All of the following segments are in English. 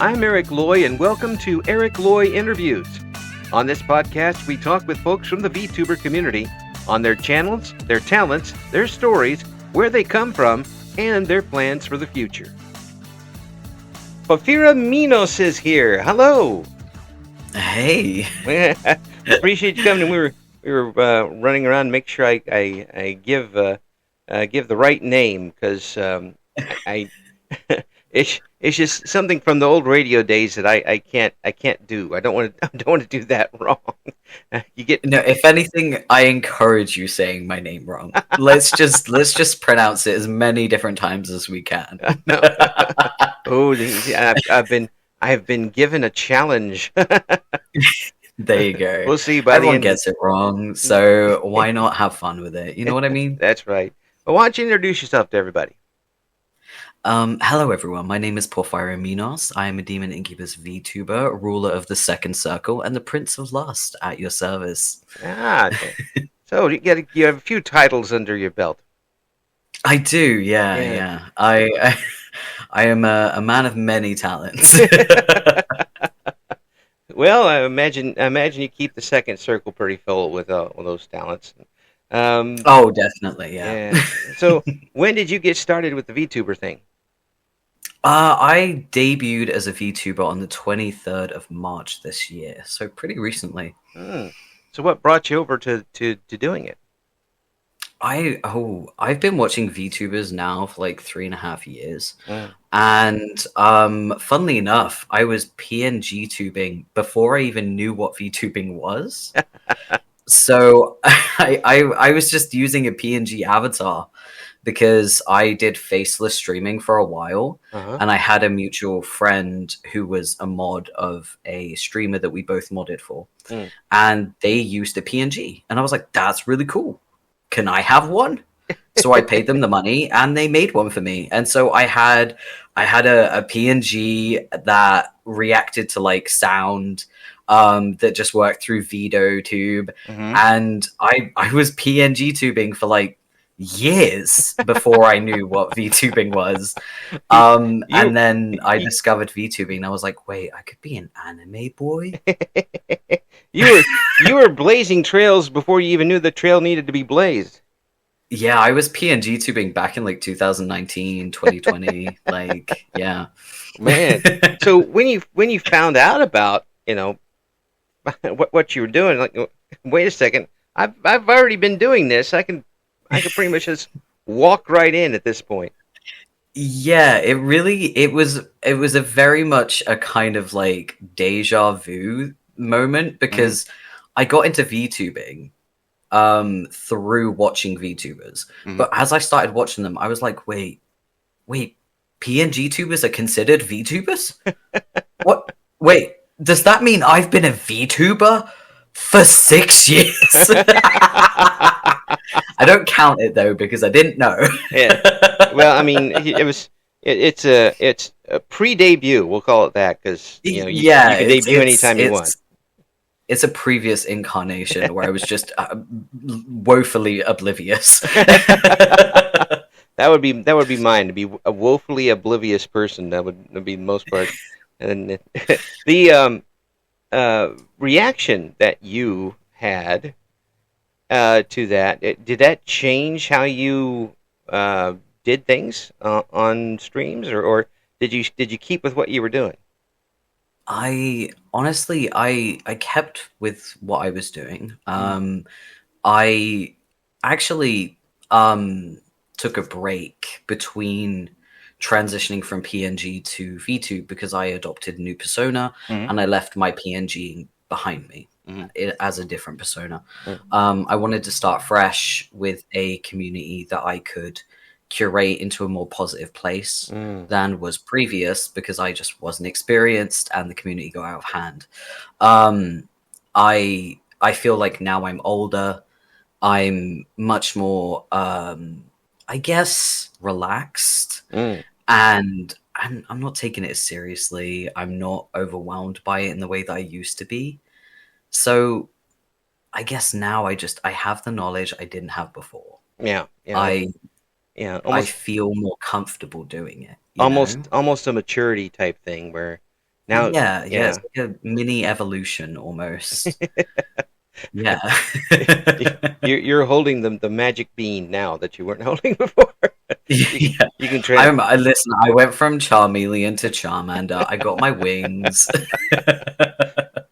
I'm Eric Loy, and welcome to Eric Loy Interviews. On this podcast, we talk with folks from the VTuber community on their channels, their talents, their stories, where they come from, and their plans for the future. Porphyra Minos is here. Hello. Hey. Appreciate you coming. We were running around to make sure I give the right name, because I it's just something from the old radio days that I can't do. I don't want to do that wrong. You get No, if anything, I encourage you saying my name wrong. Let's just pronounce it as many different times as we can. No. Oh, I've been given a challenge. There you go. We'll see. By Everyone the end, gets it wrong, so why not have fun with it? You know what I mean? That's right. Well, why don't you introduce yourself to everybody? Hello everyone, my name is Porphyra Minos. I am a Demon Incubus VTuber, ruler of the Second Circle, and the Prince of Lust at your service. So you have a few titles under your belt. I do, yeah. I am a man of many talents. Well, I imagine you keep the Second Circle pretty full with all those talents. Oh, definitely, yeah. So, when did you get started with the VTuber thing? I debuted as a VTuber on the 23rd of March this year, so pretty recently. So what brought you over to doing it? I've been watching VTubers now for like 3.5 years. And funnily enough, I was PNG tubing before I even knew what VTubing was. So I was just using a PNG avatar because I did faceless streaming for a while, and I had a mutual friend who was a mod of a streamer that we both modded for, and they used a PNG, and I was like, that's really cool. Can I have one? So I paid them the money, and they made one for me. And so I had a PNG that reacted to like sound, that just worked through VideoTube, and I was PNG tubing for like years before I knew what VTubing was. And then I discovered VTubing, and I was like, wait, I could be an anime boy. You were blazing trails before you even knew the trail needed to be blazed. Yeah, I was PNG tubing back in like 2019, 2020. Like, yeah. Man. So when you found out about, what you were doing, like, wait a second, I've already been doing this. I could pretty much just walk right in at this point. Yeah, it was a very much a kind of like deja vu moment, because I got into VTubing through watching VTubers. But as I started watching them, I was like, wait, PNG tubers are considered VTubers? What? Wait, does that mean I've been a VTuber for 6 years? I don't count it though, because I didn't know. Yeah. Well, I mean, it's a pre-debut. We'll call it that, because you can debut anytime you want. It's a previous incarnation where I was just woefully oblivious. That would be mine, to be a woefully oblivious person. That would be the most part. And the reaction that you had to that, did that change how you did things on streams, or did you keep with what you were doing? I honestly kept with what I was doing. I actually took a break between transitioning from PNG to VTube because I adopted a new persona, and I left my PNG behind me as a different persona. I wanted to start fresh with a community that I could curate into a more positive place than was previous, because I just wasn't experienced and the community got out of hand. I feel like now I'm older, I'm much more I guess relaxed, and I'm not taking it as seriously. I'm not overwhelmed by it in the way that I used to be. So I guess now I have the knowledge I didn't have before. Yeah. I feel more comfortable doing it. Almost a maturity type thing, where Now, Yeah, yeah, it's yeah, like a mini evolution almost. Yeah. you're holding the magic bean now that you weren't holding before. Yeah. You can trans. I listen, I went from Charmeleon to Charmander. I got my wings.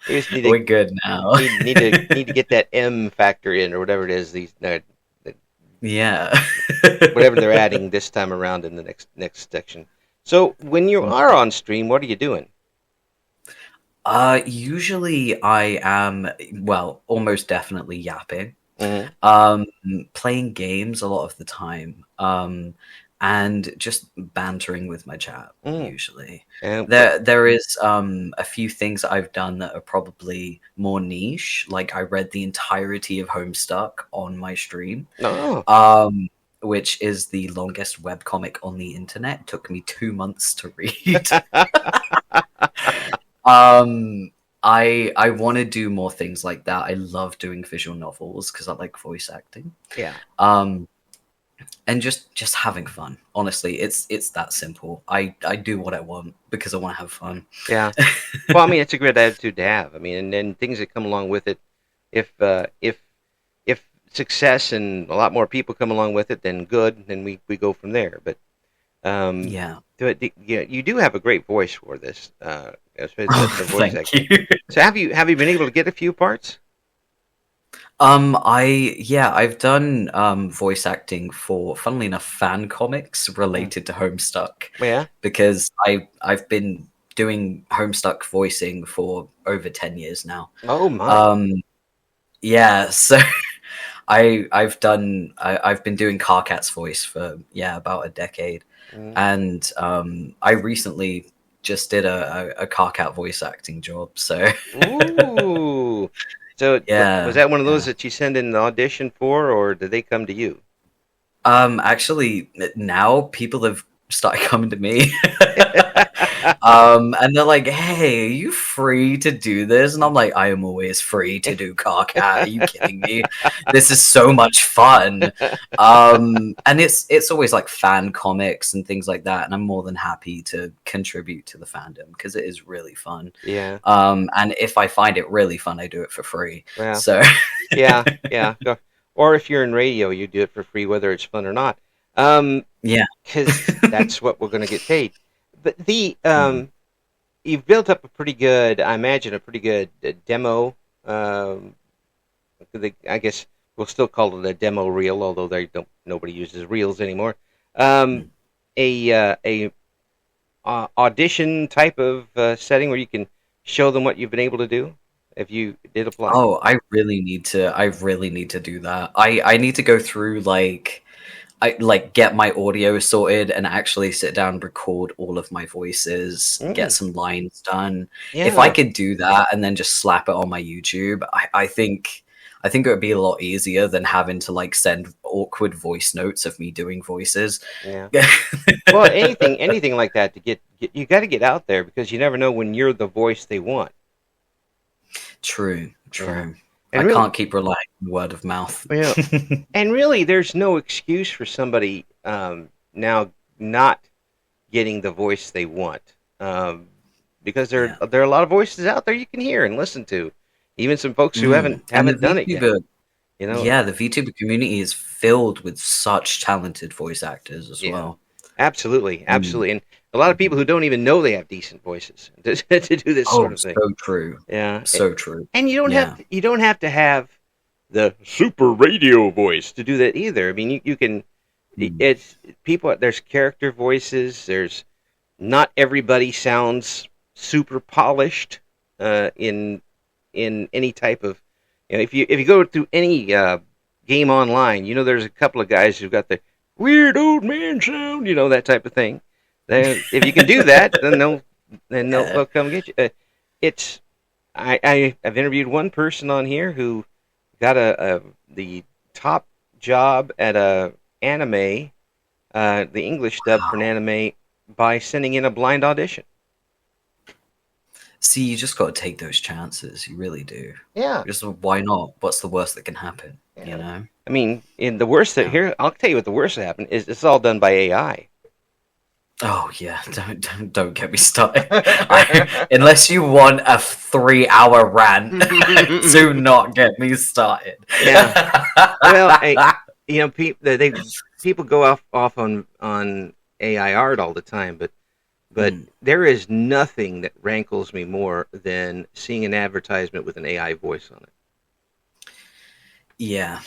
We just We're good now. need to get that M factor in or whatever it is. These Yeah. whatever they're adding this time around in the next section. So when you are on stream, what are you doing? Usually I am, well, almost definitely yapping. Mm-hmm. Um, Playing games a lot of the time. And just bantering with my chat, Mm. usually. And There is a few things that I've done that are probably more niche. Like I read the entirety of Homestuck on my stream. no, Which is the longest webcomic on the internet. It took me 2 months to read. Um, I want to do more things like that. I love doing visual novels because I like voice acting. yeah, Um, and just having fun. Honestly, it's that simple. I do what I want because I want to have fun. yeah. Well, I mean, it's a great attitude to have. I mean, and then things that come along with it. If success and a lot more people come along with it, then good. Then we go from there. But um, Yeah. yeah, you do have a great voice for this, especially the voice Thank acting. you. So have you been able to get a few parts? I've done voice acting for, funnily enough, fan comics Mm. related to Homestuck Yeah. because I've been doing Homestuck voicing for over 10 years now. Oh my. Um, yeah, so I've been doing Carcat's voice for about a decade, Mm. and I recently just did a Carcat voice acting job. So Ooh. So was yeah, that one of those yeah. that you send in the audition for, or did they come to you? Actually, now people have started coming to me. And they're like, "Hey, are you free to do this?" And I'm like, "I am always free to do Carcat. Are you kidding me? This is so much fun." And it's always like fan comics and things like that, and I'm more than happy to contribute to the fandom because it is really fun. Yeah. And if I find it really fun, I do it for free. Well, So yeah, yeah. Or if you're in radio, you do it for free, whether it's fun or not. yeah. Because that's what we're going to get paid. But Mhm. you've built up a pretty good, I imagine, a pretty good demo. Um, I guess we'll still call it a demo reel, although nobody uses reels anymore. Um, Mm. a audition type of setting where you can show them what you've been able to do if you did apply. Oh, I really need to do that. I need to go through I like get my audio sorted and actually sit down and record all of my voices, get Mm, some lines done. If I yeah, could do that and then just slap it on my YouTube, I think it would be a lot easier than having to like send awkward voice notes of me doing voices. yeah. Well, anything like that to get you got to get out there because you never know when you're the voice they want. True, Yeah, true. I and really, can't keep relying on word of mouth. yeah, and really, there's no excuse for somebody now not getting the voice they want, because Yeah. there are a lot of voices out there you can hear and listen to, even some folks who And the haven't done it yet. VTuber, You know, yeah, the VTuber community is filled with such talented voice actors as yeah, well. absolutely, Mm. absolutely, and a lot of people who don't even know they have decent voices to do this sort Oh, of thing. so true. Yeah, So true. and Yeah. you don't have to have the super radio voice to do that either. I mean, you can Mm. it's people. There's character voices. There's not everybody sounds super polished in any type of if you go through any game online, there's a couple of guys who've got the weird old man sound, that type of thing. Then if you can do that, Yeah. they'll come get you. It's I've interviewed one person on here who got the top job at a anime, the English dub for an Wow. anime by sending in a blind audition. See, you just got to take those chances. You really do. Yeah, Just why not? What's the worst that can happen? You yeah. know? I mean, in the worst that Yeah. here, I'll tell you what the worst that happened is it's all done by AI. Oh yeah, don't get me started. Unless you want a 3 hour rant, do not get me started. Yeah. Well, people go off on AI art all the time, but Mm, there is nothing that rankles me more than seeing an advertisement with an AI voice on it. yeah,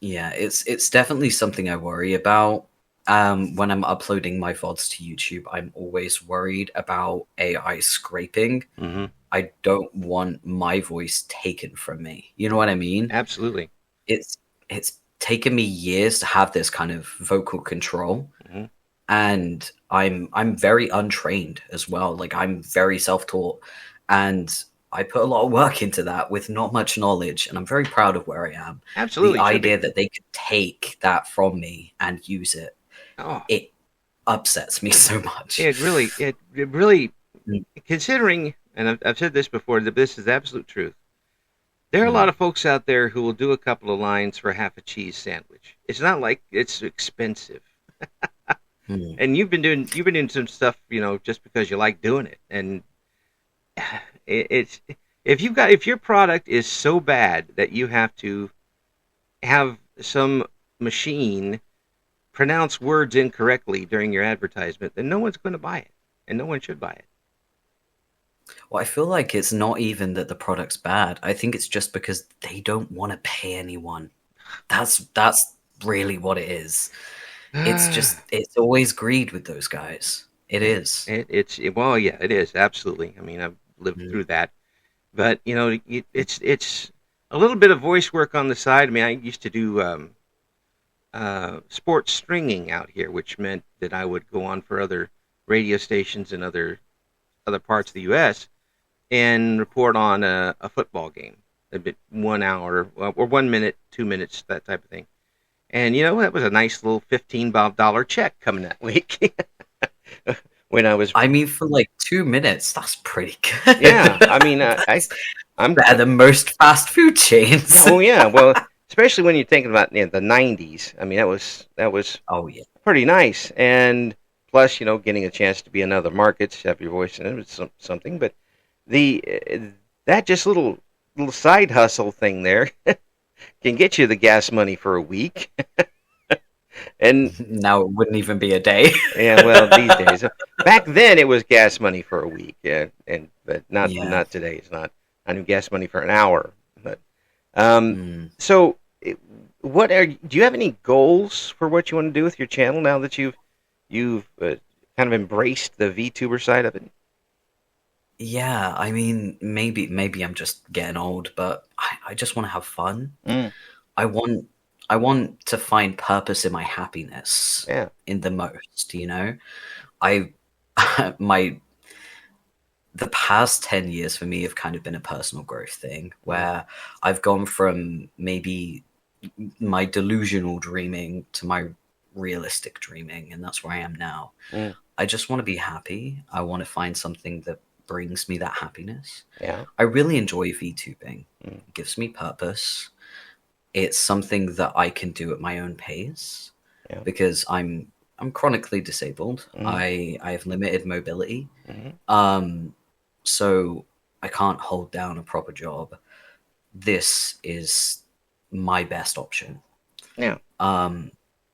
yeah, it's definitely something I worry about. When I'm uploading my VODs to YouTube, I'm always worried about AI scraping. Hmm. I don't want my voice taken from me. You know what I mean? Absolutely. It's taken me years to have this kind of vocal control, Hmm. and I'm very untrained as well. Like I'm very self-taught, and I put a lot of work into that with not much knowledge, and I'm very proud of where I am. The Absolutely should be. idea that they could take that from me and use it, Oh, it upsets me so much. it really, Mm, considering, and I've said this before, that this is the absolute truth. There are a lot mm, of folks out there who will do a couple of lines for half a cheese sandwich. It's not like it's expensive. mm. And you've been doing some stuff, just because you like doing it. And it's if your product is so bad that you have to have some machine pronounce words incorrectly during your advertisement, then no one's going to buy it, and no one should buy it. Well, I feel like it's not even that the product's bad. I think it's just because they don't want to pay anyone. That's really what it is. It's just it's always greed with those guys. It Yeah, is. well, yeah, it is absolutely. I mean, I've lived Mm, through that, but it's a little bit of voice work on the side. I mean, I used to do sports stringing out here, which meant that I would go on for other radio stations in other parts of the U.S. and report on a football game, a bit 1 hour or 1 minute, 2 minutes, that type of thing. And that was a nice little $15 check coming that week when I was. I mean, for like 2 minutes, that's pretty Yeah, I good. mean, That's I'm. better than most fast food chains. Oh yeah, well, especially when you're thinking about the '90s. I mean, that was Oh yeah. pretty nice, and plus, getting a chance to be in other markets, have your voice in it was something. But the that just little side hustle thing there can get you the gas money for a week, and Now it wouldn't even be a day. yeah, well, these days. Back then, it was gas money for a week, yeah, but not Yeah. not today. It's not. I knew gas money for an hour, but um, Mm. so do you have any goals for what you want to do with your channel now that you've kind of embraced the VTuber side of it? Yeah, I mean, maybe I'm just getting old, but I just want to have fun. Mm, I want I want to find purpose in my happiness yeah, in the most, you know? I my the past 10 years for me have kind of been a personal growth thing mm, where I've gone from maybe my delusional dreaming to my realistic dreaming, and that's where I am now. mm, I just want to be happy. I want to find something that brings me that happiness. yeah, I really enjoy VTubing. mm, It gives me purpose. It's something that I can do at my own pace yeah, because I'm chronically disabled. mm, I have limited mobility. mm, Um so I can't hold down a proper job. This is my best option. yeah, Um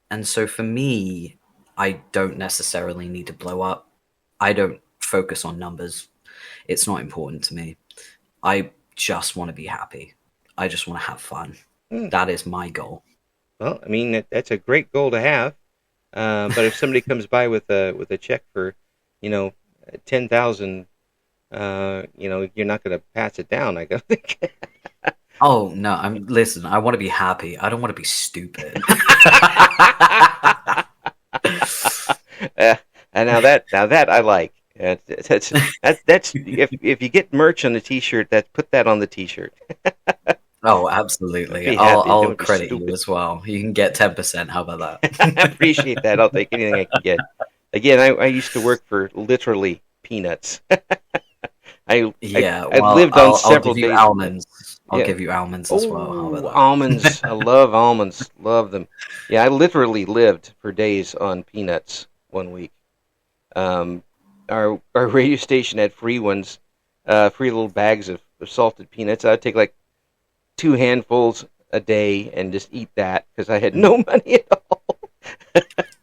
and so for me, I don't necessarily need to blow up. I don't focus on numbers. It's not important to me. I just want to be happy. I just want to have fun. mm. That is my goal. Well, I mean that's a great goal to have. But if somebody comes by with a check for, you know, 10,000, you're not going to pass it down. I don't think. Oh no, I'm listen, I want to be happy. I don't want to be stupid. And now that I like. That's if you get merch on the T-shirt, put that on the T-shirt. Oh, absolutely. Be I'll happy. I'll Don't be credit you stupid. as well. You can get 10%. How about I that? appreciate that. I'll take anything I can get. Again, I used to work for literally peanuts. I, I Yeah, I well, lived on I'll several give you days. almonds. I'll Yeah. give you almonds as well. How Oh, about almonds. I that? love almonds. Love them. Yeah, I literally lived for days on peanuts one week. Um, our radio station had free ones, free little bags of salted peanuts. I'd take like two handfuls a day and just eat that because I had no money at all.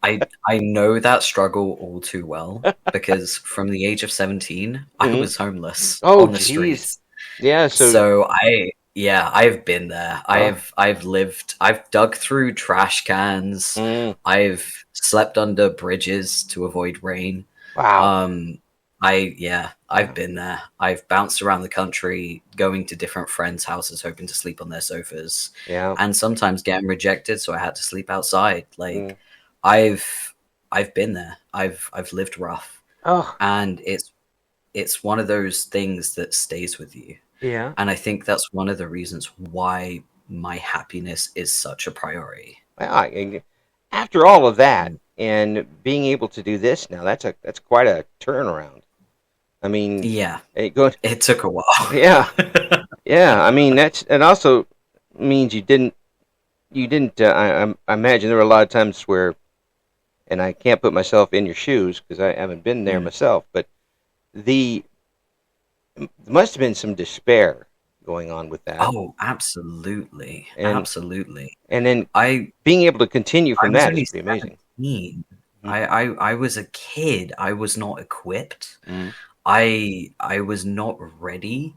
I know that struggle all too well because from the age of 17, I Mhm. was homeless Oh, on the geez. streets. Yeah. So. So yeah, I've been there. Oh. I've dug through trash cans. Mm, I've slept under bridges to avoid rain. wow. Um, yeah, I've Wow. been there. I've bounced around the country, going to different friends' houses, hoping to sleep on their sofas, Yeah. and sometimes getting rejected, so I had to sleep outside. Mm. Like, I've I've been there. I've lived rough, Oh. and it's one of those things that stays with you. Yeah. And I think that's one of the reasons why my happiness is such a priority. Well, after all of that Mm. and being able to do this now, that's quite a turnaround. I mean, Yeah, it go, it took a while. yeah, yeah. I mean, it also means you didn't. I imagine there were a lot of times where, and I can't put myself in your shoes because I haven't been there Mm. myself, but the there must have been some despair going on with that, Oh, absolutely, and absolutely. and then I being able to continue I from was that is only pretty amazing. 17. Mm-hmm. I was a kid. I was not equipped. Mm-hmm. I was not ready,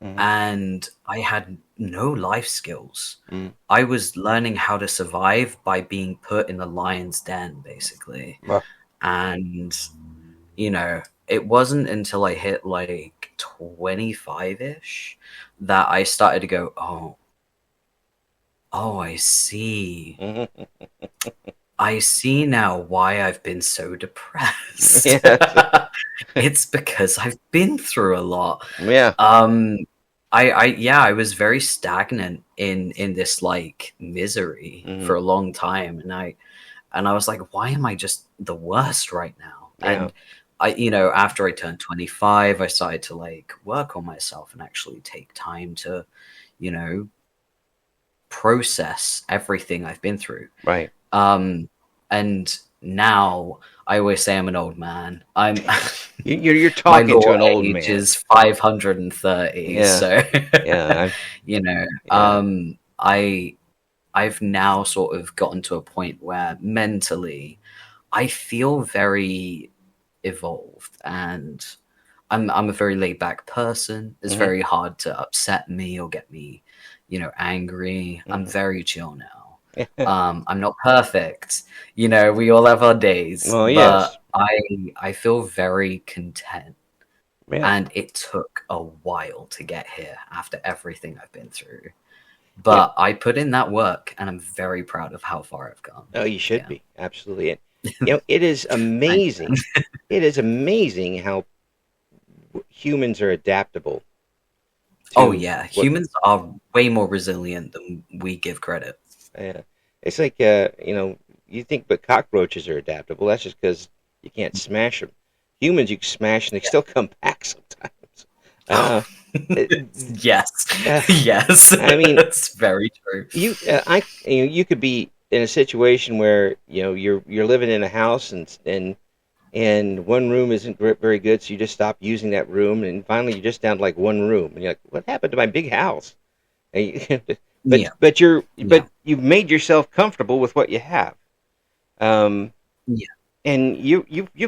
Mm-hmm. and I had no life skills. Mm-hmm. I was learning how to survive by being put in the lion's den, basically. Well, And, it wasn't until I hit like 25-ish that I started to go, oh, I see. mm-hmm. I see now why I've been so depressed. Yes. It's because I've been through a lot. Yeah. Um, yeah, I was very stagnant in this like misery Mm-hmm. for a long time, and I was like, why am I just the worst right now? Yeah. And after I turned 25, I started to like work on myself and actually take time to, you know, process everything I've been through. Right. Um, and now I always say I'm an old man. I'm You're my talking to law an old age man. is 530, Yeah. so Yeah. you know, Yeah. I've now sort of gotten to a point where mentally I feel very evolved, and I'm a very laid back person. It's Mm-hmm. very hard to upset me or get me, angry. I'm Mm-hmm. very chill now. I'm not perfect. We all have our days, Well, but yes. I feel very content. Yeah. And it took a while to get here after everything I've been through. Yeah. But I put in that work, and I'm very proud of how far I've come. Oh, you should Yeah. be absolutely. And it is Thanks, amazing. man. It is amazing how humans are adaptable Oh to yeah, what. humans are way more resilient than we give credit. Uh, it's like you think, but cockroaches are adaptable. That's just because you can't smash them. Humans, you can smash and they still come back sometimes. Uh, it- Yes, uh, yes, I mean, that's very true. you could be in a situation where you're living in a house and one room isn't very good, so you just stop using that room, and finally you're just down to like one room, and you're like, what happened to my big house? And Yeah, but yeah, you've made yourself comfortable with what you have. Um, yeah. and you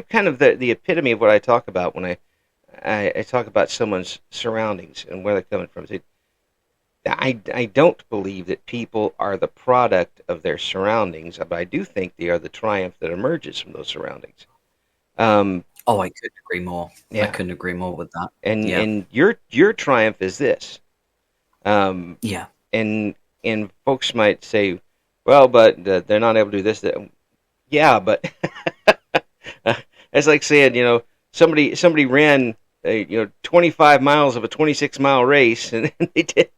kind of the epitome of what I talk about when I talk about someone's surroundings and where they're coming from. I don't believe that people are the product of their surroundings, but I do think they are the triumph that emerges from those surroundings. Um, Oh, I couldn't agree more. I yeah, couldn't agree more with that. and Yeah, and your triumph is this. Um, yeah, and folks might say, well, but they're not able to do this. That. Yeah, but it's like saying, somebody ran 25 miles of a 26-mile race, and they did.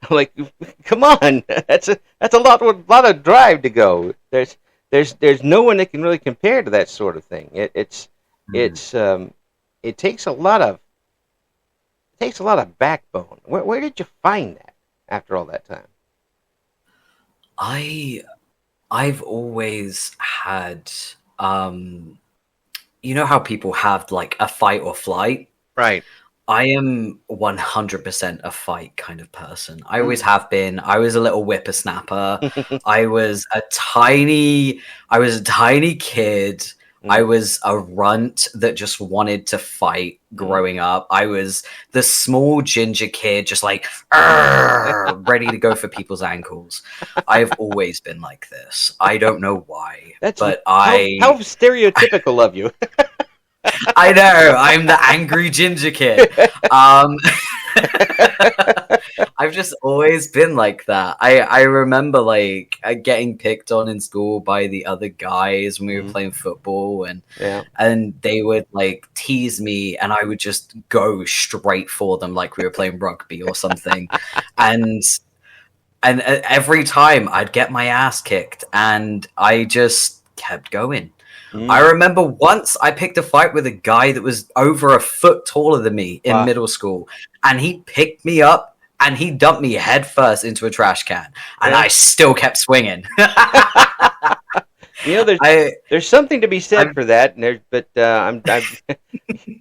I'm like, come on, that's a lot of drive to go. There's no one that can really compare to that sort of thing. mm. It takes a lot of backbone. Where did you find that after all that time? I I've always had um you know how people have like a fight or flight? Right. I am 100% a fight kind of person. I always Mm. have been. I was a little whippersnapper. I was a tiny I was a tiny kid. I Mm. was a runt that just wanted to fight Mm. growing up. I was the small ginger kid just like "Arr!" ready to go for people's ankles. I've always been like this. I don't know why, That's but how stereotypical of you. I know, I'm the angry ginger kid. Um I've just always been like that. I remember like getting picked on in school by the other guys when we were Mm. playing football, Yeah. and they would like tease me, and I would just go straight for them like we were playing rugby or something. And every time I'd get my ass kicked, and I just kept going. I Mm. remember once I picked a fight with a guy that was over a foot taller than me in Wow. middle school, and he picked me up and he dumped me headfirst into a trash can, and Yeah. I still kept swinging. You know, I, there's something to be said I'm for that, and I'm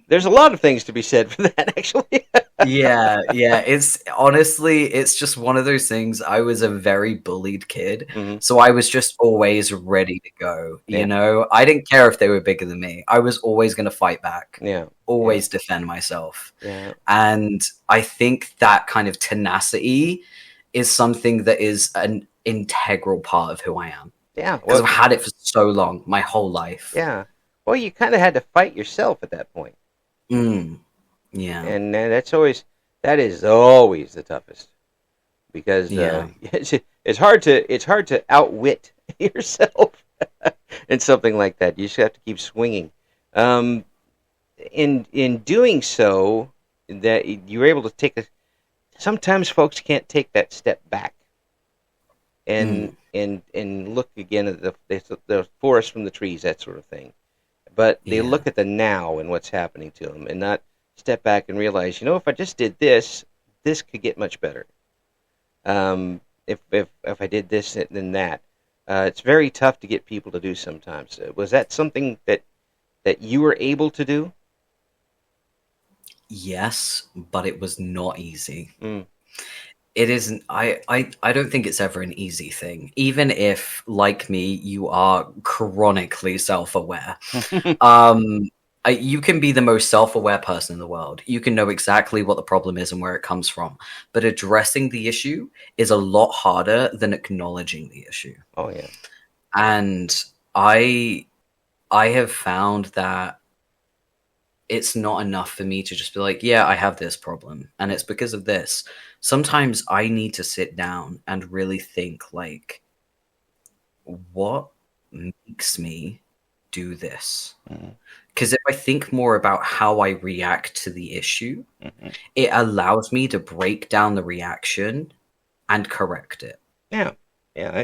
there's a lot of things to be said for that, actually. Yeah, yeah. It's honestly, it's just one of those things. I was a very bullied kid, Hmm. so I was just always ready to go. Yeah. I didn't care if they were bigger than me. I was always going to fight back, Yeah. Yeah. always defend myself. Yeah. And I think that kind of tenacity is something that is an integral part of who I am Yeah. because Well. I've had it for so long, my whole life. Yeah. Well, you kind of had to fight yourself at that point, Mm, yeah, and that is always the toughest because yeah, it's hard to outwit yourself in something like that. You just have to keep swinging. Um, in doing so, that you're able to take a. Sometimes folks can't take that step back mm, and look again at the forest from the trees, that sort of thing. But they yeah. look at the now and what's happening to them, and not step back and realize, if I just did this, this could get much better. If I did this then that, it's very tough to get people to do sometimes. Was that something that you were able to do? Yes, but it was not easy. Mm. It isn't. I don't think it's ever an easy thing. Even if, like me, you are chronically self-aware. Um, you can be the most self-aware person in the world. You can know exactly what the problem is and where it comes from. But addressing the issue is a lot harder than acknowledging the issue. Oh yeah. And I I have found that it's not enough for me to just be like, yeah, I have this problem and it's because of this. Sometimes I need to sit down and really think like, what makes me do this? Mm-hmm. Because if I think more about how I react to the issue, Mm-hmm. it allows me to break down the reaction and correct it. Yeah, yeah.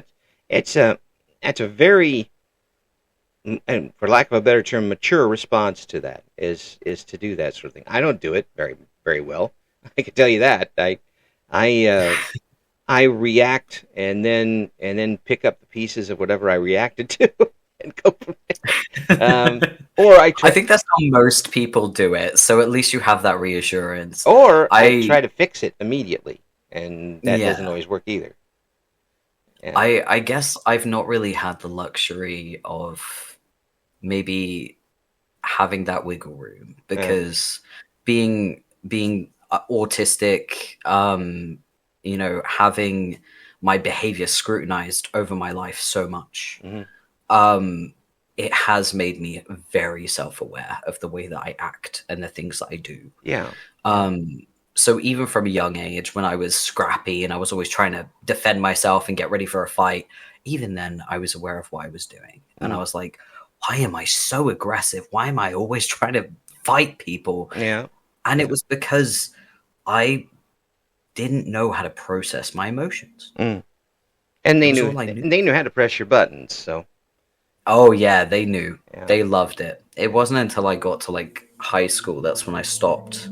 It's a that's a very, and for lack of a better term, mature response to that is to do that sort of thing. I don't do it very well. I can tell you that. I I react and then pick up the pieces of whatever I reacted to and go from there. Or I I try think that's how most people do it. So at least you have that reassurance. or I I, try to fix it immediately, and that doesn't yeah. always work either. Yeah. I guess I've not really had the luxury of maybe having that wiggle room Yeah. because being autistic, having my behavior scrutinized over my life so much, Hmm. um, it has made me very self-aware of the way that I act and the things that I do. Yeah. Yeah. Um, so even from a young age, when I was scrappy and I was always trying to defend myself and get ready for a fight, even then I was aware of what I was doing. And I Mm. was like, why am I so aggressive? Why am I always trying to fight people? Yeah. And it Yeah. was because I didn't know how to process my emotions. Mm. And It was all I knew. they knew how to press your buttons. So Oh yeah, they knew. yeah. They loved it. It wasn't until I got to like high school that's when I stopped,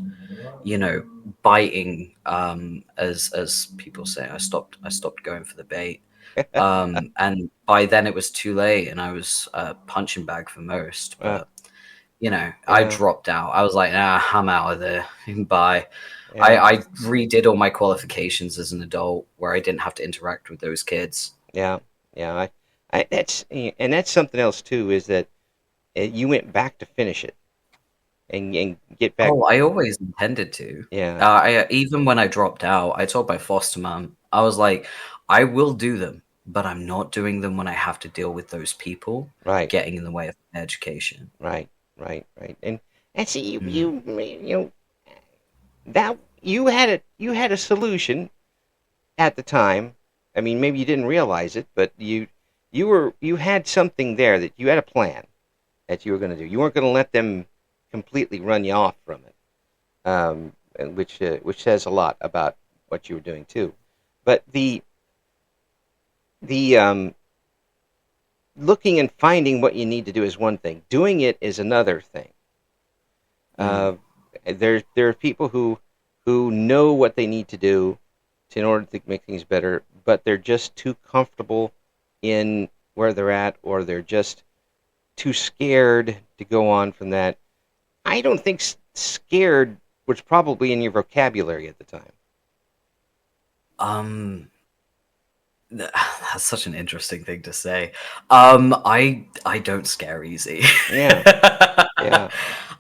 biting, as people say. I stopped going for the bait. And by then it was too late and I was a punching bag for most. Uh, But I Yeah. dropped out. I was like, I'm out of there. Bye. Yeah. I redid all my qualifications as an adult where I didn't have to interact with those kids. Yeah. Yeah. That's something else too, is that you went back to finish it and get back. Oh, I always intended to. Yeah. Even when I dropped out, I told my foster mom, I was like, I will do them, but I'm not doing them when I have to deal with those people Right. getting in the way of my education. Right. Right. Right. And see, Mm. you know that you had a solution at the time. I mean, maybe you didn't realize it, but you had something there, that you had a plan that you were going to do. You weren't going to let them completely run you off from it, and which says a lot about what you were doing too. But the looking and finding what you need to do is one thing. Doing it is another thing. Mm. Uh, there are people who know what they need to do in order to make things better, but they're just too comfortable in where they're at, or they're just too scared to go on from that. I don't think scared was probably in your vocabulary at the time. Um, that's such an interesting thing to say. I don't scare easy. Yeah, yeah,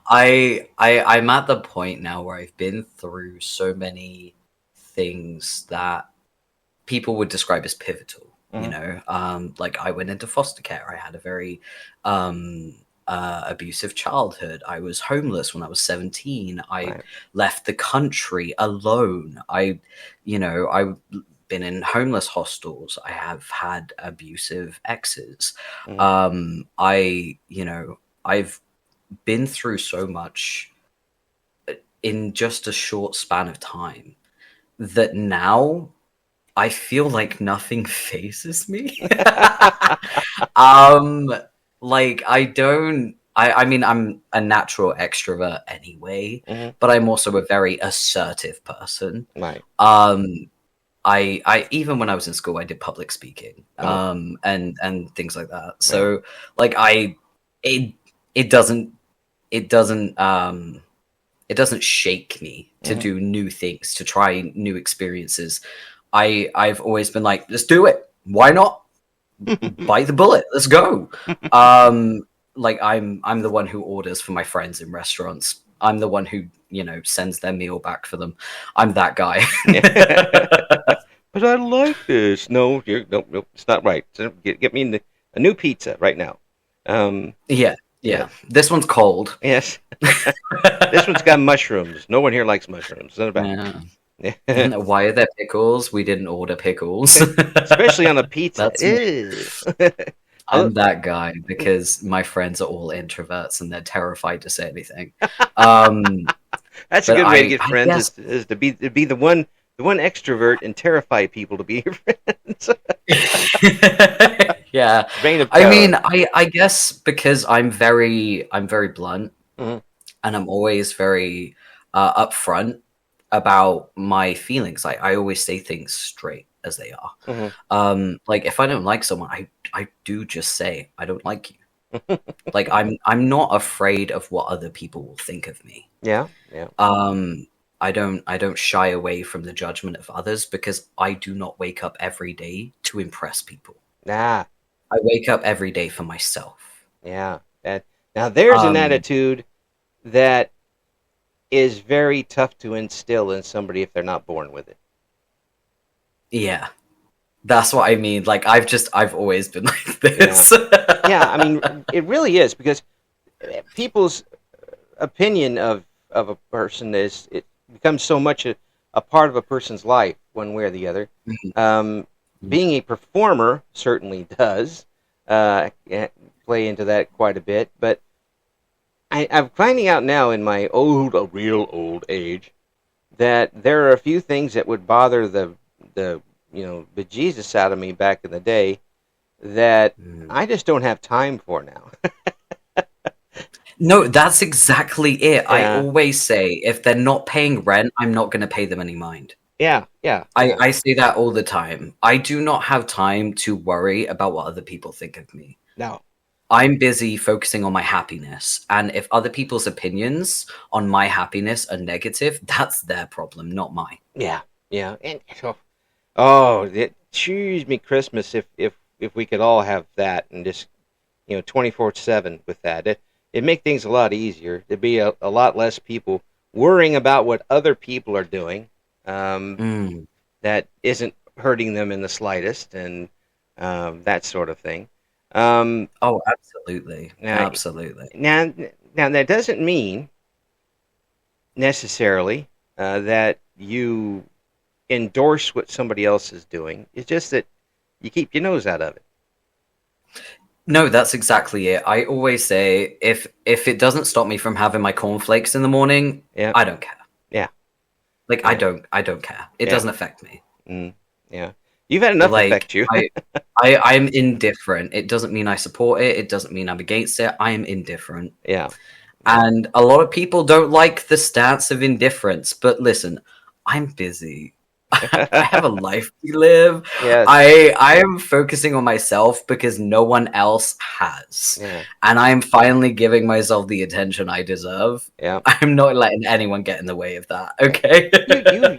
I'm at the point now where I've been through so many things that people would describe as pivotal. hmm Like I went into foster care. I had a very um, abusive childhood. I was homeless when I was 17. I right, left the country alone. I've been in homeless hostels. I have had abusive exes. hmm I've been through so much in just a short span of time that now I feel like nothing phases me. um, like I don't. I mean, I'm a natural extrovert anyway, hmm but I'm also a very assertive person. right, Um, I even when I was in school, I did public speaking, oh, and things like that. yeah, So like it it doesn't it doesn't it doesn't shake me to hmm do new things, to try new experiences. I've always been like, let's do it. Why not? Bite the bullet. Let's go. Um, like I'm the one who orders for my friends in restaurants. I'm the one who sends their meal back for them. I'm that guy. But I like this. No, nope, nope, it's not right. So get me a new pizza right now. Um, Yeah, yes, yeah. This one's cold. yes. This one's got mushrooms. No one here likes mushrooms. None about Yeah. it. Why are there pickles? We didn't order pickles. Especially on a pizza. That's me. Ew. I'm that guy because my friends are all introverts and they're terrified to say anything. Um, That's a but good way to I, get I friends, guess, is to be the one extrovert and terrify people to be your friends. yeah. Reign of I terror. mean, I guess because I'm very blunt hmm and I'm always very upfront about my feelings. I always say things straight as they are. hmm Like if I don't like someone, I do just say I don't like you. Like I'm not afraid of what other people will think of me. Yeah, yeah. Um, I don't shy away from the judgment of others because I do not wake up every day to impress people. Nah, I wake up every day for myself. yeah. That now there's an Um, attitude that is very tough to instill in somebody if they're not born with it. yeah, that's what I mean. Like I've always been like Yeah, this. yeah. I mean, it really is, because people's opinion of a person is, it becomes so much a part of a person's life, one way or the other. Um, Being a performer certainly does play into that quite a bit, but I'm finding out now in my a real old age, that there are a few things that would bother the bejesus out of me back in the day, that Mm. I just don't have time for now. No, that's exactly it. I Yeah, always say if they're not paying rent, I'm not going to pay them any mind. yeah, yeah, I, yeah. I say that all the time. I do not have time to worry about what other people think of me. No, I'm busy focusing on my happiness. And if other people's opinions on my happiness are negative, that's their problem, not mine. Yeah, yeah, and oh, choose me Christmas if we could all have that and just 24/7 with that. It'd make things a lot easier. There'd be a lot less people worrying about what other people are doing. Mm. That isn't hurting them in the slightest, and that sort of thing. Um, Oh, absolutely. now, Absolutely. now, now, that doesn't mean necessarily that you endorse what somebody else is doing. It's just that you keep your nose out of it. No, that's exactly it. I always say if it doesn't stop me from having my cornflakes in the morning, Yeah, I don't care. yeah, Like yeah, I don't care. It yeah, doesn't affect me. yeah. You've had enough Like affect you. I'm indifferent. It doesn't mean I support it. It doesn't mean I'm against it. I am indifferent. Yeah, yeah. And a lot of people don't like the stance of indifference. But listen, I'm busy. I have a life to live. Yes. I am focusing on myself because no one else has. Yeah. And I am finally giving myself the attention I deserve. Yeah. I'm not letting anyone get in the way of that. Okay.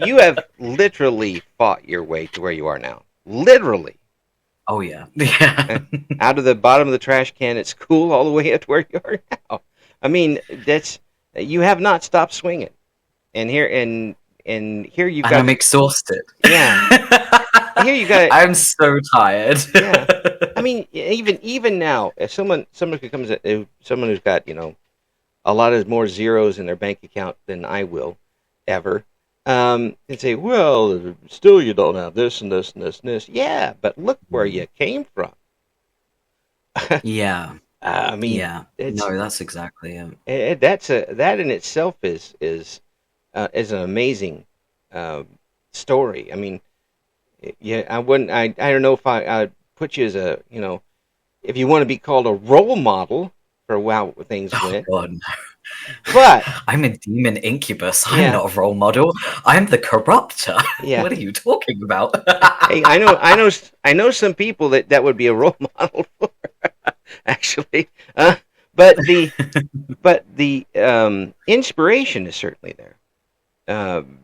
You have literally fought your way to where you are now. Literally. Oh yeah. Yeah. Out of the bottom of the trash can at school all the way up to where you are now. I mean, that's you have not stopped swinging. And here you've And got I'm exhausted. yeah. Here you got I'm so tired. yeah. I mean, even now, if someone who comes someone who's got a lot of more zeros in their bank account than I will ever, and say, well, still you don't have this and this and this and this. Yeah, but look where you came from. Yeah. I mean, Yeah. it's No, that's exactly it. that in itself is an amazing story. I mean, yeah, I wouldn't. I don't know if I'd put you as if you want to be called a role model for how things Oh went. god. But I'm a demon incubus. I'm yeah, not a role model. I'm the corruptor. yeah. What are you talking about? Hey, I know some people that would be a role model for actually. But the inspiration is certainly there.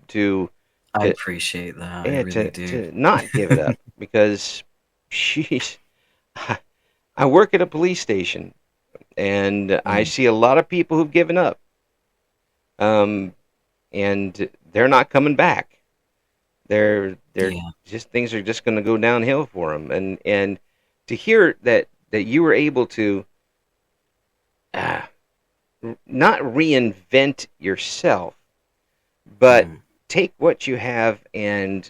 To I to appreciate that. I yeah, really do. to not give it up because, sheesh, I work at a police station and I Mm. see a lot of people who've given up, and they're not coming back. They're Yeah. just things are just going to go downhill for them, and to hear that you were able to uh, not reinvent yourself, but Mm. take what you have and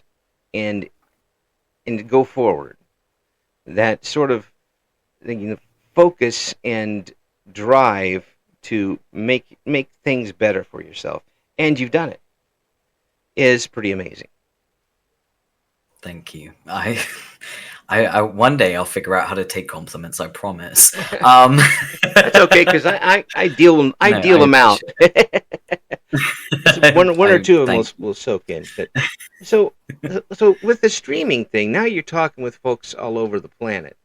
and go forward. That sort of focus and drive to make things better for yourself, and you've done it, is pretty amazing. Thank you. I one day I'll figure out how to take compliments. I promise. Um, That's okay because I no, I deal them out. appreciate One or I two of them thank will soak in. But so with the streaming thing, now you're talking with folks all over the planet,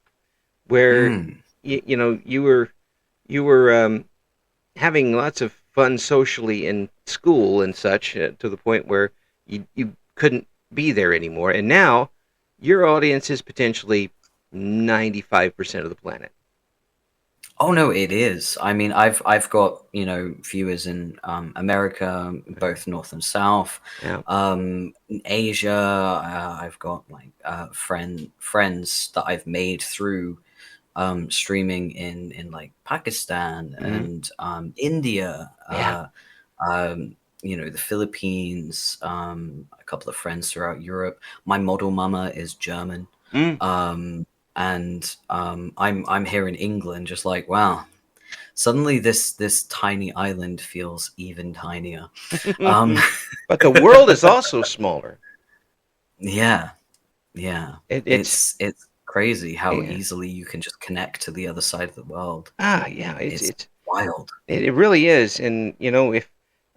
where Mm, you were having lots of fun socially in school and such, to the point where you couldn't be there anymore, and now your audience is potentially 95% of the planet. oh no, it is. I mean, I've got viewers in America, both North and South, Yeah. in Asia. I've got like friends that I've made through streaming in like Pakistan Hmm. and India. Yeah. The Philippines. A couple of friends throughout Europe. My model mama is German. Mm. Um, and I'm here in England, just like wow. Suddenly, this tiny island feels even tinier. Um, But the world is also smaller. yeah, yeah. It's It's crazy how yeah. easily you can just connect to the other side of the world. Yeah. It's wild. It really is, and if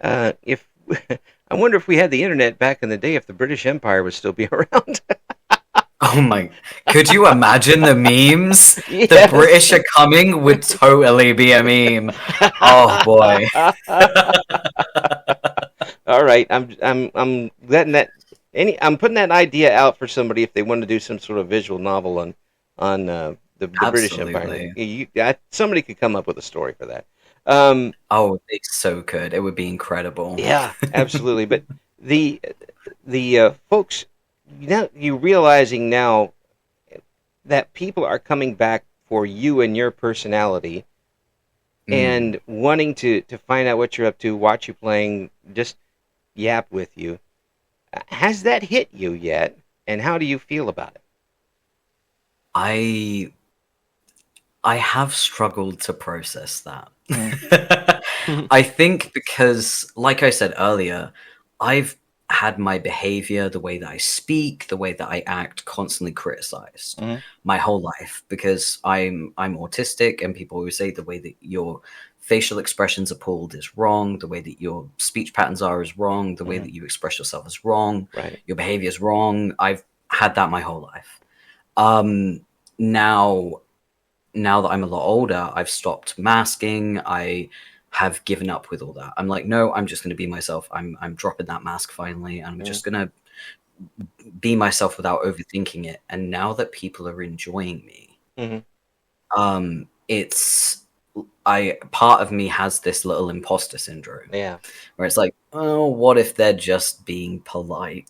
I wonder if we had the internet back in the day, if the British Empire would still be around. Oh my, could you imagine the memes? The Yes. British are coming would totally be a meme. Oh boy. All right, I'm letting that I'm putting that idea out for somebody if they want to do some sort of visual novel on the British Empire. Absolutely. Somebody could come up with a story for that. Um, Oh, they so could. It would be incredible. yeah, absolutely. But the folks, now you realizing now that people are coming back for you and your personality Mm. and wanting to find out what you're up to, watch you playing, just yap with you. Has that hit you yet? And how do you feel about I I have struggled to process that. Mm. I think because, like I said earlier, I've had my behavior, the way that I speak, the way that I act, constantly criticized Mhm. my whole life because I'm autistic, and people always say the way that your facial expressions are pulled is wrong, the way that your speech patterns are is wrong, the way Mhm. that you express yourself is wrong, Right. your behavior is wrong. I've had that my whole life. Um, now now that I'm a lot older, I've stopped masking. I have given up with all that. I'm like, no, I'm just going to be myself. I'm dropping that mask finally, and I'm Mm. just going to be myself without overthinking it. And now that people are enjoying me, Mhm. it's I part of me has this little imposter syndrome Yeah. where it's like, oh, what if they're just being polite?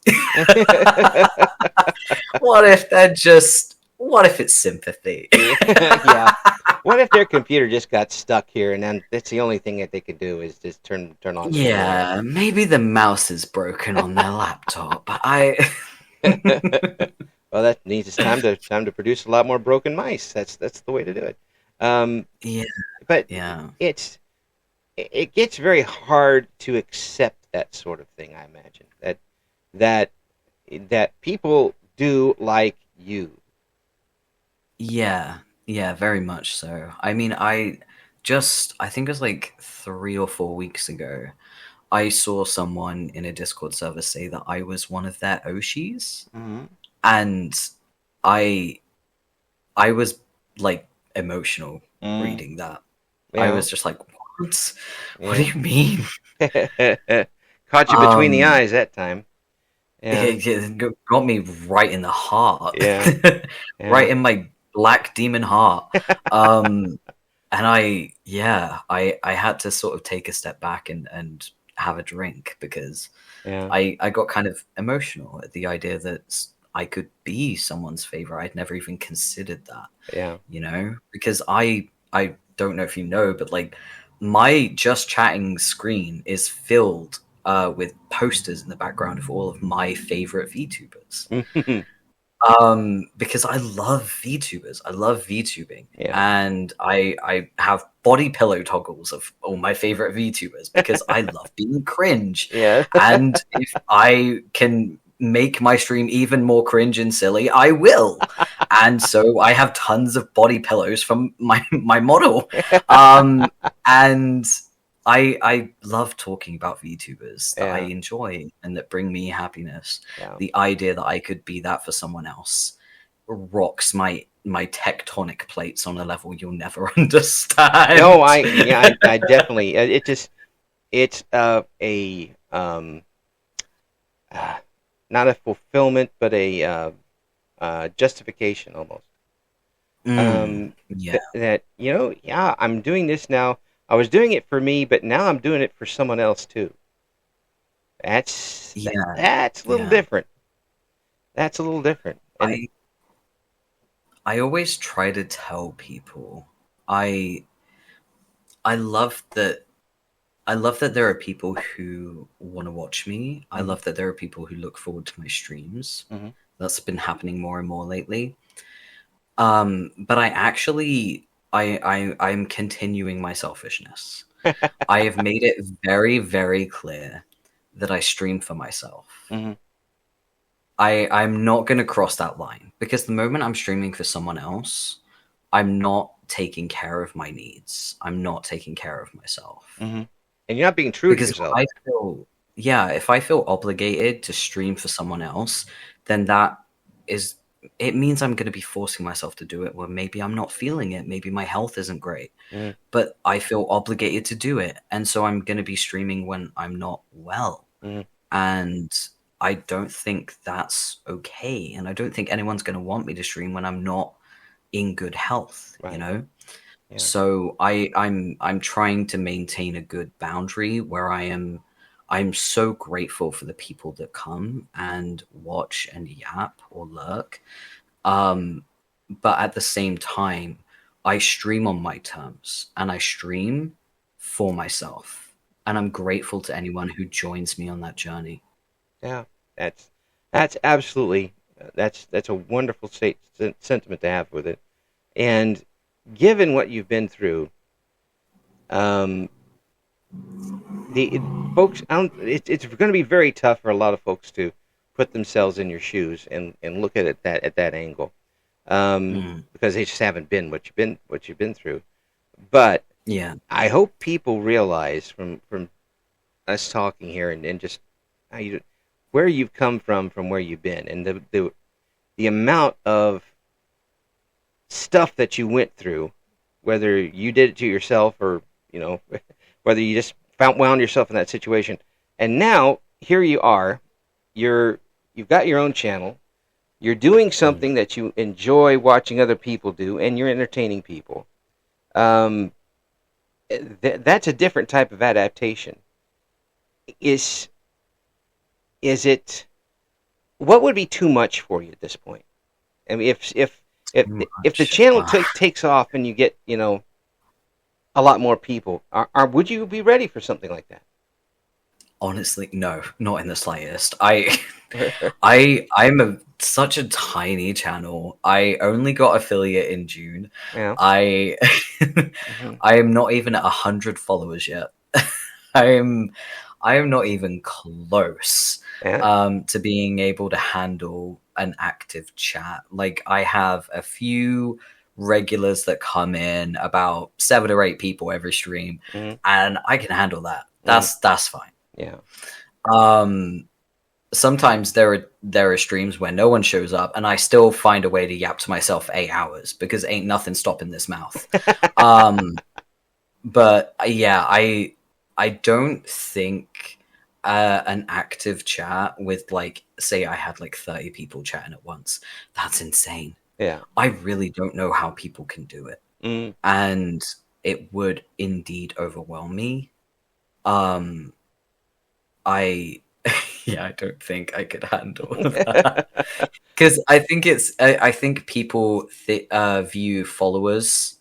What if it's sympathy? Yeah. What if their computer just got stuck here, and then that's the only thing that they could do is just turn on screen? Yeah, maybe the mouse is broken on their laptop. Well, that means it's time to produce a lot more broken mice. That's the way to do it. Um, Yeah, but yeah. it's it gets very hard to accept that sort of thing. I imagine that that people do like you. Yeah, yeah, very much so. I mean, I think it was like 3 or 4 weeks ago, I saw someone in a Discord server say that I was one of their Oshis, Mm-hmm. and I I was like emotional Mm. reading that. I Yeah, was just like, what? What do yeah. you mean? Caught you between the Um, eyes that time. Yeah, it got me right in the heart, yeah, right yeah, in my black demon heart. Um, and I had to sort of take a step back and have a drink because yeah, I got kind of emotional at the idea that I could be someone's favorite. I'd never even considered that, yeah. because I don't know if you know, but like my just chatting screen is filled with posters in the background of all of my favorite VTubers. Because I love VTubers. I love VTubing. Yeah. And I have body pillow toggles of all my favorite VTubers because I love being cringe. Yeah. And if I can make my stream even more cringe and silly, I will. And so I have tons of body pillows from my model. And I love talking about VTubers that I Yeah. enjoy and that bring me happiness. Yeah. The idea that I could be that for someone else rocks my tectonic plates on a level you'll never No, understand. I definitely it's a uh, not a fulfillment but a justification almost. Yeah, That yeah, I'm doing this now. I was doing it for me, but now I'm doing it for someone else too. yeah, That's a little yeah. different. That's a little different. And I I always try to tell people I I love that I love that there are people who want to watch me. I mhm, love that there are people who look forward to my streams. mhm. That's been happening more and more lately. But I'm continuing my selfishness. I have made it very, very clear that I stream for myself. Mhm. I'm not going to cross that line because the moment I'm streaming for someone else, I'm not taking care of my needs. I'm not taking care of myself. Mhm. And you're not being true to Because if yourself. I feel, yeah, if I feel obligated to stream for someone else, then that is it means I'm going to be forcing myself to do it. Well, maybe I'm not feeling it. Maybe my health isn't great, Mm, but I feel obligated to do it. And so I'm going to be streaming when I'm not well. mm, And I don't think that's okay. And I don't think anyone's going to want me to stream when I'm not in good health, you right. know? Yeah. So I'm trying to maintain a good boundary where I'm so grateful for the people that come and watch and yap or lurk. Um, but at the same time, I stream on my terms and I stream for myself. And I'm grateful to anyone who joins me on that journey. Yeah. That's that's absolutely that's a wonderful sentiment to have with it. And given what you've been through, um, folks, it's going to be very tough for a lot of folks to put themselves in your shoes and look at it that at that angle, Mm, because they just haven't been what you've been through. But yeah. I hope people realize from us talking here and just how where you've come from where you've been, and the amount of stuff that you went through, whether you did it to yourself or you know whether you just wound yourself in that situation, and now here you are, you've got your own channel, you're doing Mm. something that you enjoy watching other people do, and you're entertaining people. Um, that's a different type of adaptation. Is is it? What would be too much for you at this point? I mean, if Too if the much. channel takes off and you get a lot more people, would you be ready for something like Honestly, no, not in the slightest. I that? I'm such a tiny channel. I only got affiliate in June. Yeah. I Hmm. I am not even at 100 followers yet. I'm I am not even close Yeah. to being able to handle an active chat. Like I have a few regulars that come in, about 7 or 8 people every stream, Hmm. and I can handle that. Hmm. That's fine. Yeah. Um, Sometimes there are streams where no one shows up, and I still find a way to yap to myself for 8 hours because ain't nothing stopping this mouth. Um, but yeah, I don't think an active chat with, like, say I had like 30 people chatting at once. That's insane. Yeah. I really don't know how people can do it, Mm. and it would indeed overwhelm me. Um, I yeah, I don't think I could handle that because I think people view followers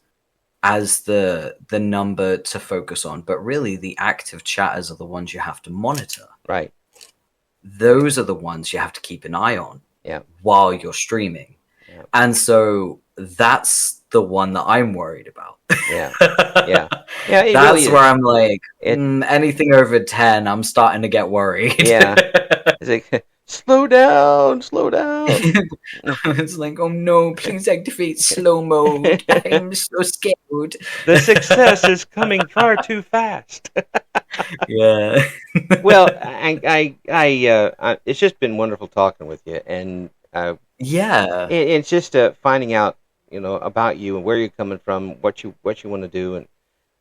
as the number to focus on, but really the active chatters are the ones you have to monitor. Right. Those are the ones you have to keep an eye on Yeah. while you're streaming, Yeah. and so that's the one that I'm worried about. Yeah. Yeah. Yeah. It really That's where is. I'm like, It. anything over 10, I'm starting to get worried. Yeah. It's like slow down. Slow down. It's like, oh no, please activate slow mode. I'm so scared. The success is coming far too fast. Yeah. Well, it's just been wonderful talking with you, and Yeah. it's just finding out, about you and where you're coming from, what you want to do,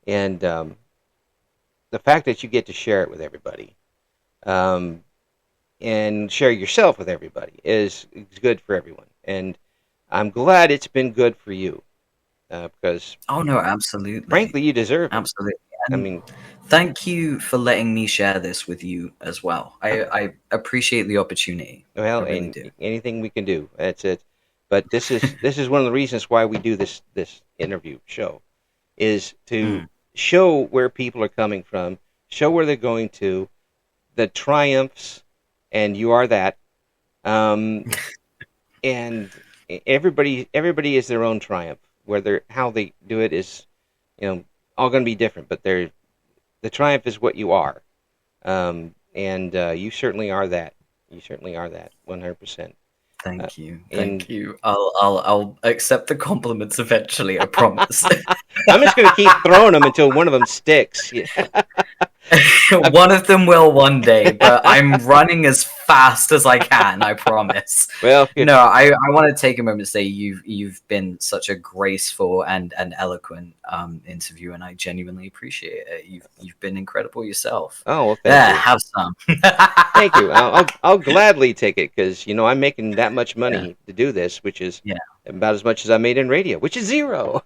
and the fact that you get to share it with everybody, um, and share yourself with everybody is good for everyone. And I'm glad it's been good for you, because Oh no, absolutely. frankly, you deserve it. Absolutely. I And mean, thank you for letting me share this with you as well. I appreciate the opportunity. I well, really and do. anything we can do, that's it. But this is one of the reasons why we do this interview show, is to Mm. show where people are coming from, show where they're going to, the triumphs, and you are that. Um, and everybody is their own triumph. Whether how they do it is, all going to be different. But the triumph is what you are, and you certainly are that. You certainly are that, 100%. Thank you. And Thank you. I'll accept the compliments eventually, I promise. I'm just going to keep throwing them until one of them sticks. Yeah. One of them will one day, but I'm running as fast as I can, I promise. Well, No, I want to take a moment to say you've been such a graceful and eloquent interview, and I genuinely appreciate it. You've been incredible yourself. oh, well, thank There, you. have some. Thank you. I'll gladly take it because I'm making that much Yeah, money to do this, which is yeah. about as much as I made in radio, which is zero.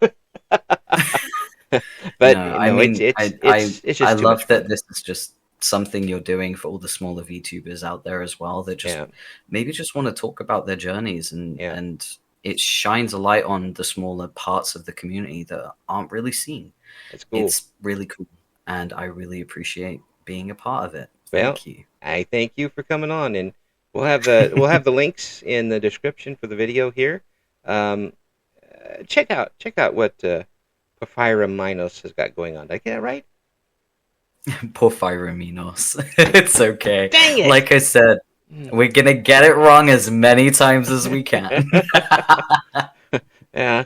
No, But I mean, it's I just too much love fun. that this is just something you're doing for all the smaller VTubers out there as well that just Yeah, maybe just want to talk about their journeys, yeah, and it shines a light on the smaller parts of the community that aren't really seen. that's cool. It's really cool, and I really appreciate being a part of it. Well, Thank you. I thank you for coming on, and we'll have the links in the description for the video here. Um, check out what Porphyra Minos has got going on. Did I get it right? Porphyra Minos. It's okay. Dang it! Like I said, we're gonna get it wrong as many times as we can. Yeah,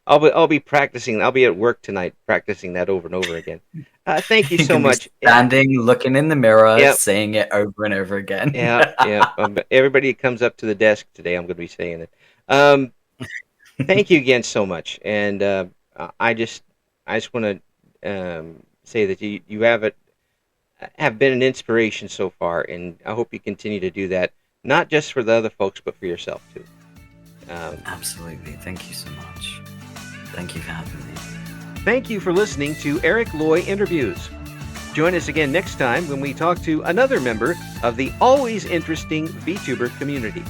I'll be practicing. I'll be at work tonight practicing that over and over again. Thank you You're so gonna be much. standing, looking in the mirror, Yep, saying it over and over again. yeah. Everybody who comes up to the desk today, I'm going to be saying it. Um, Thank you again so much, and I just want to say that you have been an inspiration so far, and I hope you continue to do that, not just for the other folks, but for yourself too. Um, Absolutely. Thank you so much. Thank you for having me. Thank you for listening to Eric Loy Interviews. Join us again next time when we talk to another member of the always interesting VTuber community.